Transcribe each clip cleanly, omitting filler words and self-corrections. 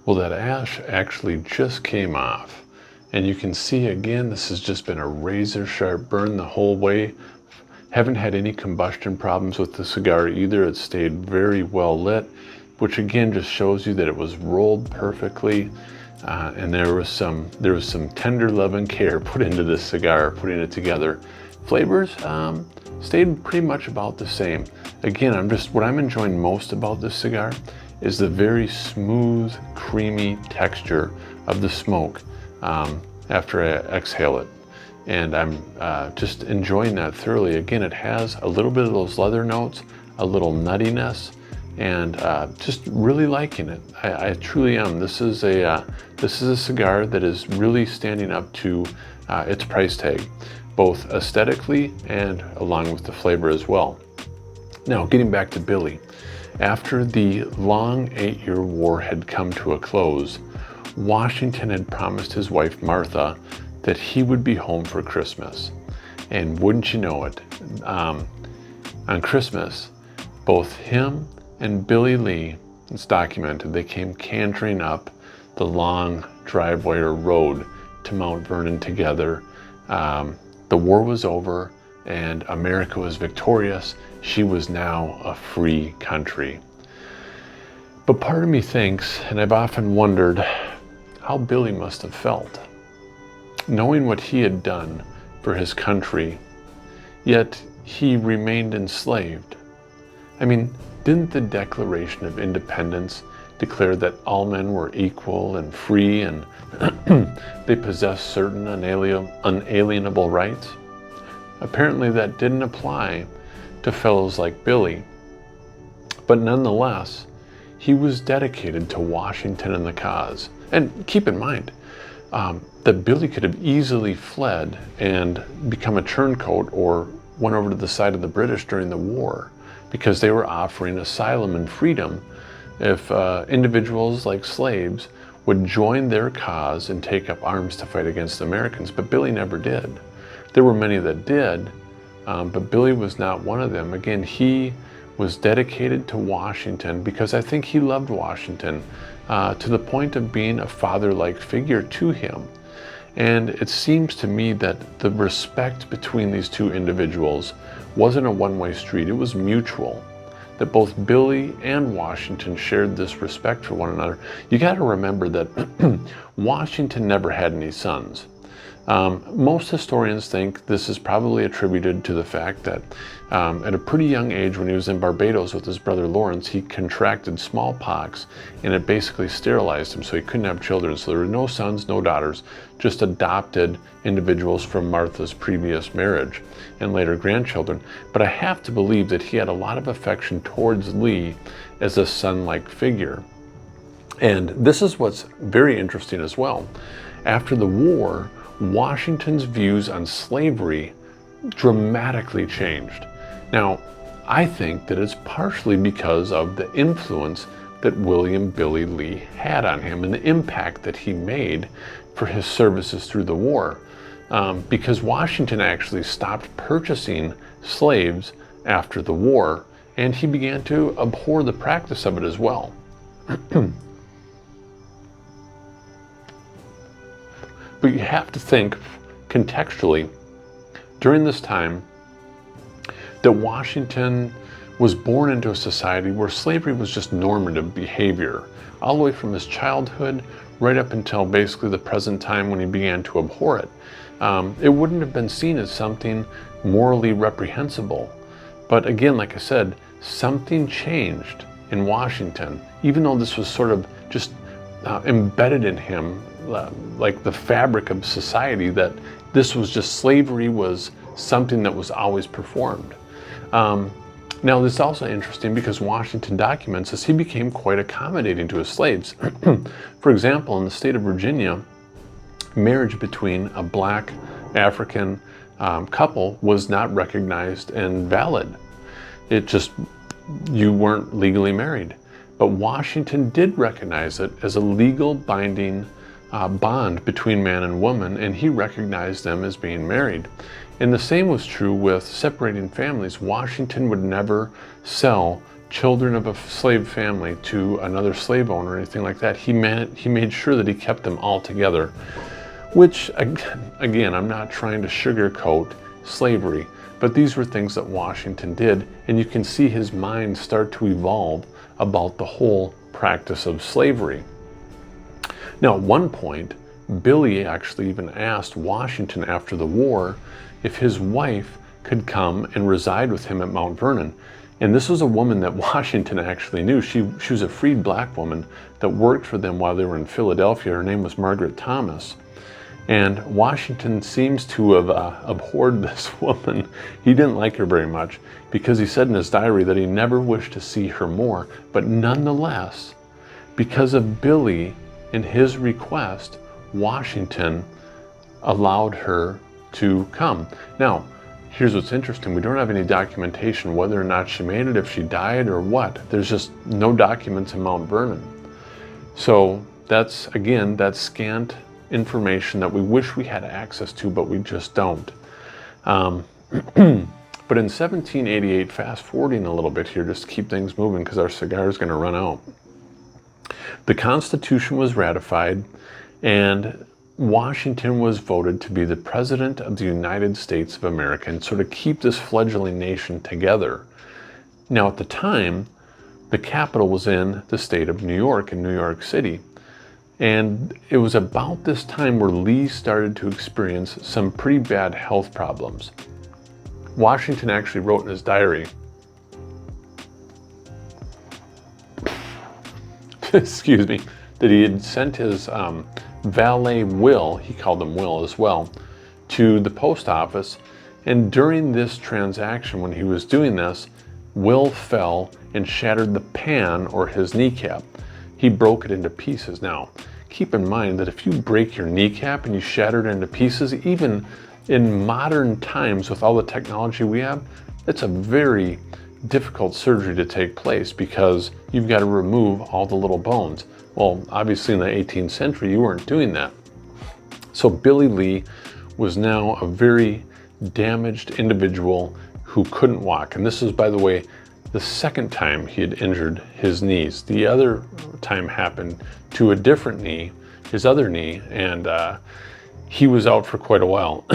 Well, that ash actually just came off. And you can see again, this has just been a razor sharp burn the whole way. Haven't had any combustion problems with the cigar either. It stayed very well lit, which again just shows you that it was rolled perfectly. And there was some tender love and care put into this cigar, putting it together. Flavors stayed pretty much about the same. Again, what I'm enjoying most about this cigar is the very smooth, creamy texture of the smoke after I exhale it. And I'm just enjoying that thoroughly. Again, it has a little bit of those leather notes, a little nuttiness, and just really liking it. I truly am. This is a cigar that is really standing up to its price tag, both aesthetically and along with the flavor as well. Now, getting back to Billy. After the long 8-year war had come to a close, Washington had promised his wife Martha that he would be home for Christmas. And wouldn't you know it, on Christmas, both him and Billy Lee, it's documented, they came cantering up the long driveway or road to Mount Vernon together. The war was over and America was victorious. She was now a free country. But part of me thinks, and I've often wondered, how Billy must have felt, knowing what he had done for his country, yet he remained enslaved. I mean, didn't the Declaration of Independence declare that all men were equal and free and they possessed certain unalienable rights? Apparently that didn't apply to fellows like Billy, but nonetheless, he was dedicated to Washington and the cause. And keep in mind that Billy could have easily fled and become a turncoat or went over to the side of the British during the war because they were offering asylum and freedom if individuals like slaves would join their cause and take up arms to fight against the Americans. But Billy never did. There were many that did, but Billy was not one of them. Again, he was dedicated to Washington because I think he loved Washington to the point of being a father-like figure to him. And it seems to me that the respect between these two individuals wasn't a one-way street, it was mutual. That both Billy and Washington shared this respect for one another. You got to remember that Washington never had any sons. Most historians think this is probably attributed to the fact that at a pretty young age, when he was in Barbados with his brother Lawrence, he contracted smallpox and it basically sterilized him, so he couldn't have children. So there were no sons, no daughters, just adopted individuals from Martha's previous marriage and later grandchildren. But I have to believe that he had a lot of affection towards Lee as a son-like figure. And this is what's very interesting as well. After the war, Washington's views on slavery dramatically changed. Now, I think that it's partially because of the influence that William Billy Lee had on him and the impact that he made for his services through the war. Because Washington actually stopped purchasing slaves after the war, and he began to abhor the practice of it as well. But you have to think contextually, during this time, that Washington was born into a society where slavery was just normative behavior, all the way from his childhood right up until basically the present time when he began to abhor it. It wouldn't have been seen as something morally reprehensible. But again, like I said, something changed in Washington, even though this was sort of just embedded in him, like the fabric of society, that this was just slavery was something that was always performed. Now, this is also interesting because Washington documents this. He became quite accommodating to his slaves. For example, in the state of Virginia, marriage between a black African couple was not recognized and valid. It just, you weren't legally married. But Washington did recognize it as a legal binding bond between man and woman, and he recognized them as being married. And the same was true with separating families. Washington would never sell children of a slave family to another slave owner or anything like that. He made sure that he kept them all together, which, again, I'm not trying to sugarcoat slavery, but these were things that Washington did, and you can see his mind start to evolve about the whole practice of slavery. Now, at one point, Billy actually even asked Washington after the war if his wife could come and reside with him at Mount Vernon. And this was a woman that Washington actually knew. She was a freed black woman that worked for them while they were in Philadelphia. Her name was Margaret Thomas. And Washington seems to have abhorred this woman. He didn't like her very much because he said in his diary that he never wished to see her more. But nonetheless, because of Billy and his request, Washington allowed her to come. Now, here's what's interesting. We don't have any documentation whether or not she made it, if she died or what. There's just no documents in Mount Vernon. So that's, again, that's scant information that we wish we had access to, but we just don't. But in 1788, fast forwarding a little bit here, just to keep things moving because our cigar is going to run out, the Constitution was ratified and Washington was voted to be the President of the United States of America and sort of keep this fledgling nation together. Now, at the time, the capital was in the state of New York, in New York City. And it was about this time where Lee started to experience some pretty bad health problems. Washington actually wrote in his diary, excuse me, that he had sent his valet Will, he called him Will as well, to the post office. And during this transaction, when he was doing this, Will fell and shattered the pan or his kneecap. He broke it into pieces. Now, keep in mind that if you break your kneecap and you shatter it into pieces, even in modern times with all the technology we have, it's a very difficult surgery to take place because you've got to remove all the little bones. Well, obviously in the 18th century, you weren't doing that. So Billy Lee was now a very damaged individual who couldn't walk. And this is, by the way, the second time he had injured his knees. The other time happened to a different knee, his other knee, and he was out for quite a while.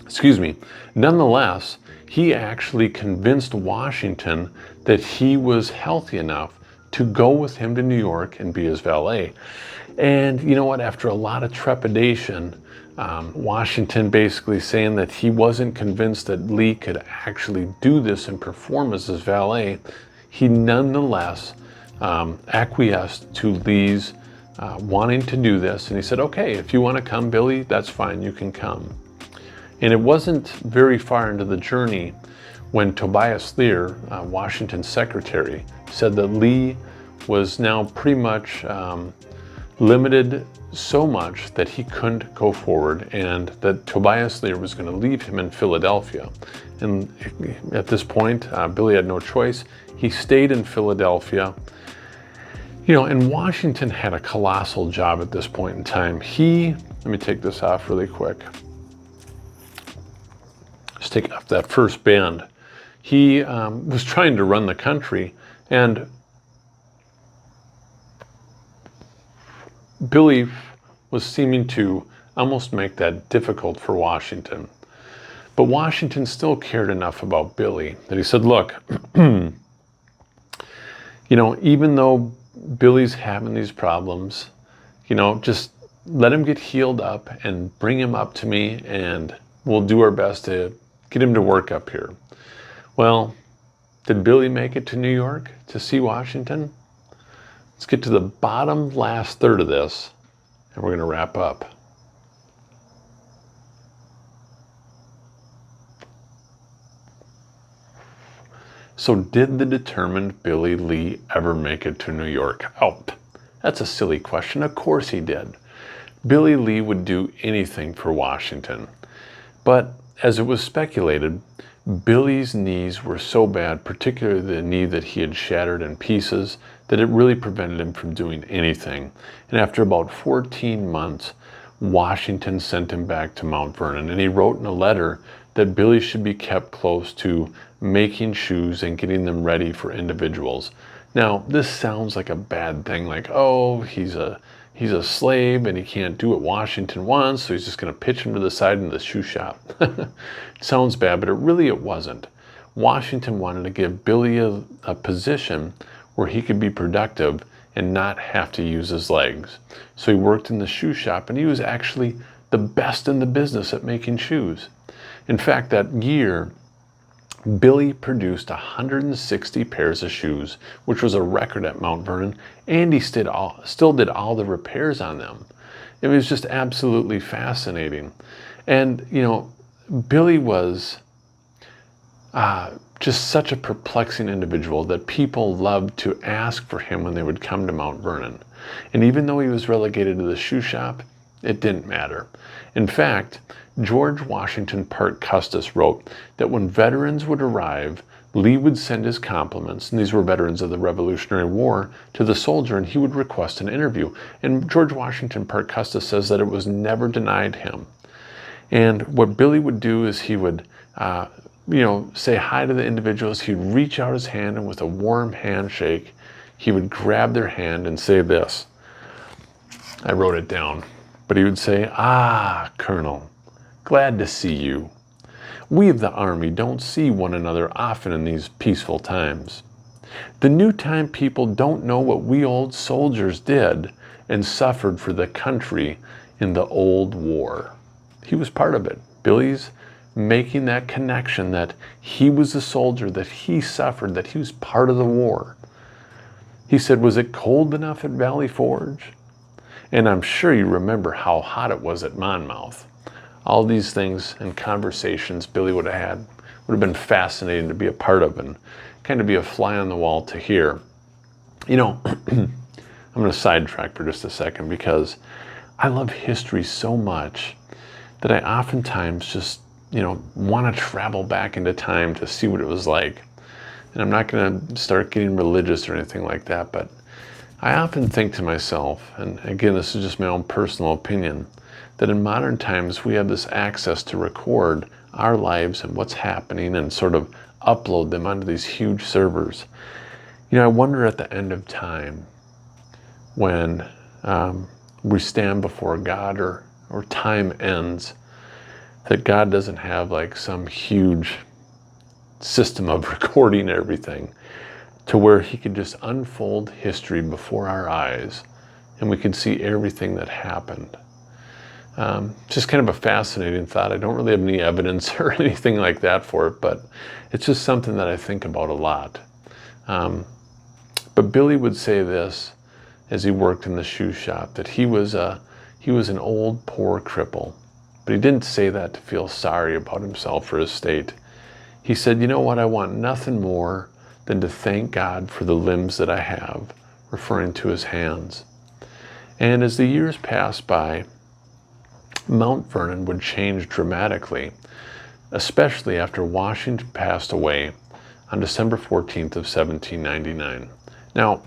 Excuse me. Nonetheless, he actually convinced Washington that he was healthy enough to go with him to New York and be his valet. And you know what? After a lot of trepidation, Washington basically saying that he wasn't convinced that Lee could actually do this and perform as his valet, he nonetheless acquiesced to Lee's wanting to do this. And he said, okay, if you want to come, Billy, that's fine, you can come. And it wasn't very far into the journey when Tobias Lear, Washington's secretary, said that Lee was now pretty much limited so much that he couldn't go forward, and that Tobias Lear was going to leave him in Philadelphia. And at this point, Billy had no choice. He stayed in Philadelphia. You know, and Washington had a colossal job at this point in time. Let me take this off really quick. Just take off that first band. He was trying to run the country, and Billy was seeming to almost make that difficult for Washington. But Washington still cared enough about Billy that he said, look, you know, even though Billy's having these problems, you know, just let him get healed up and bring him up to me, and we'll do our best to get him to work up here. Well, did Billy make it to New York to see Washington? Let's get to the bottom last third of this, and we're going to wrap up. So did the determined Billy Lee ever make it to New York? Oh, that's a silly question. Of course he did. Billy Lee would do anything for Washington. But as it was speculated, Billy's knees were so bad, particularly the knee that he had shattered in pieces, that it really prevented him from doing anything. And after about 14 months, Washington sent him back to Mount Vernon. And he wrote in a letter that Billy should be kept close to making shoes and getting them ready for individuals. Now, this sounds like a bad thing, like, oh, he's a slave and he can't do what Washington wants, so he's just going to pitch him to the side in the shoe shop. Sounds bad, but it wasn't. Washington wanted to give Billy a position where he could be productive and not have to use his legs. So he worked in the shoe shop, and he was actually the best in the business at making shoes. In fact, that year, Billy produced 160 pairs of shoes, which was a record at Mount Vernon, and he still did all the repairs on them. It was just absolutely fascinating. And, Billy was just such a perplexing individual that people loved to ask for him when they would come to Mount Vernon. And even though he was relegated to the shoe shop, it didn't matter. In fact, George Washington Parke Custis wrote that when veterans would arrive, Lee would send his compliments, and these were veterans of the Revolutionary War, to the soldier, and he would request an interview. And George Washington Parke Custis says that it was never denied him. And what Billy would do is he would say hi to the individuals. He'd reach out his hand, and with a warm handshake, he would grab their hand and say this. I wrote it down. But he would say, "Ah, Colonel, glad to see you. We of the Army don't see one another often in these peaceful times. The new time people don't know what we old soldiers did and suffered for the country in the old war." He was part of it. Billy's making that connection that he was a soldier, that he suffered, that he was part of the war. He said, "Was it cold enough at Valley Forge?" And I'm sure you remember how hot it was at Monmouth. All these things and conversations Billy would have been fascinating to be a part of and kind of be a fly on the wall to hear. I'm going to sidetrack for just a second because I love history so much that I oftentimes just, want to travel back into time to see what it was like. And I'm not going to start getting religious or anything like that, but I often think to myself, and again, this is just my own personal opinion, that in modern times we have this access to record our lives and what's happening and sort of upload them onto these huge servers. I wonder at the end of time when we stand before God or time ends, that God doesn't have like some huge system of recording everything, to where he could just unfold history before our eyes and we could see everything that happened. Just kind of a fascinating thought. I don't really have any evidence or anything like that for it, but it's just something that I think about a lot. But Billy would say this as he worked in the shoe shop, that he was an old, poor cripple. But he didn't say that to feel sorry about himself or his state. He said, "You know what, I want nothing more than to thank God for the limbs that I have," referring to his hands. And as the years passed by, Mount Vernon would change dramatically, especially after Washington passed away on December 14th of 1799. Now,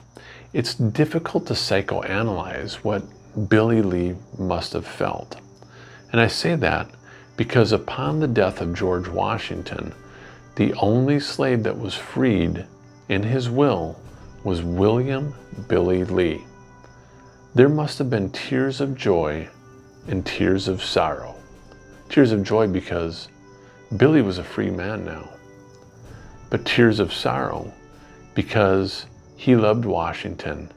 it's difficult to psychoanalyze what Billy Lee must have felt. And I say that because upon the death of George Washington, the only slave that was freed in his will was William Billy Lee. There must have been tears of joy and tears of sorrow. Tears of joy because Billy was a free man now, but tears of sorrow because he loved Washington.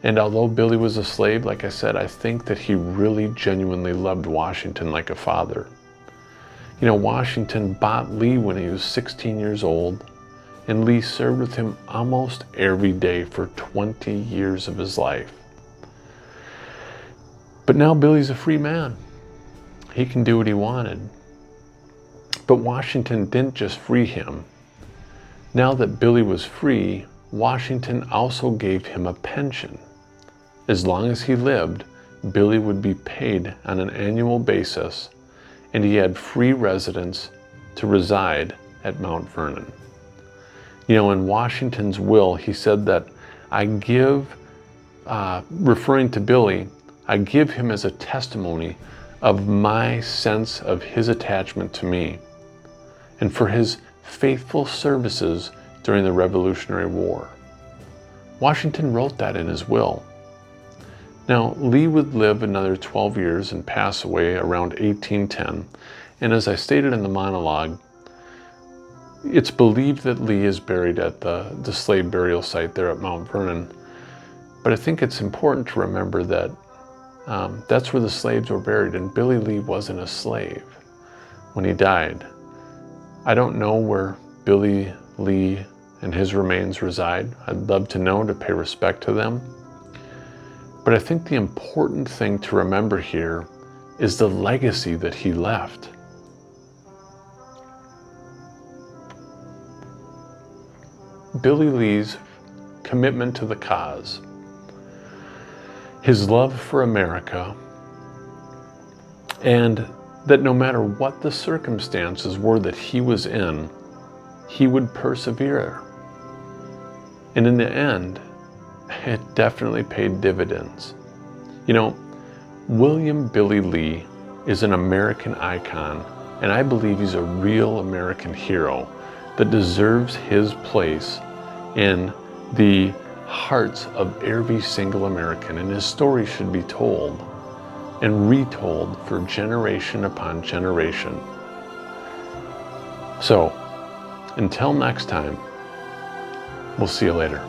And although Billy was a slave, like I said, I think that he really genuinely loved Washington like a father. Washington bought Lee when he was 16 years old, and Lee served with him almost every day for 20 years of his life. But now Billy's a free man. He can do what he wanted. But Washington didn't just free him. Now that Billy was free, Washington also gave him a pension. As long as he lived, Billy would be paid on an annual basis, and he had free residence to reside at Mount Vernon. In Washington's will, he said that I give, referring to Billy, I give him as a testimony of my sense of his attachment to me. and for his faithful services during the Revolutionary War. Washington wrote that in his will. Now, Lee would live another 12 years and pass away around 1810, and as I stated in the monologue, it's believed that Lee is buried at the slave burial site there at Mount Vernon, but I think it's important to remember that that's where the slaves were buried, and Billy Lee wasn't a slave when he died. I don't know where Billy Lee and his remains reside. I'd love to know, to pay respect to them. But I think the important thing to remember here is the legacy that he left. Billy Lee's commitment to the cause, his love for America, and that no matter what the circumstances were that he was in, he would persevere. And in the end, it definitely paid dividends. You know, William Billy Lee is an American icon, and I believe he's a real American hero that deserves his place in the hearts of every single American, and his story should be told and retold for generation upon generation. So, until next time, we'll see you later.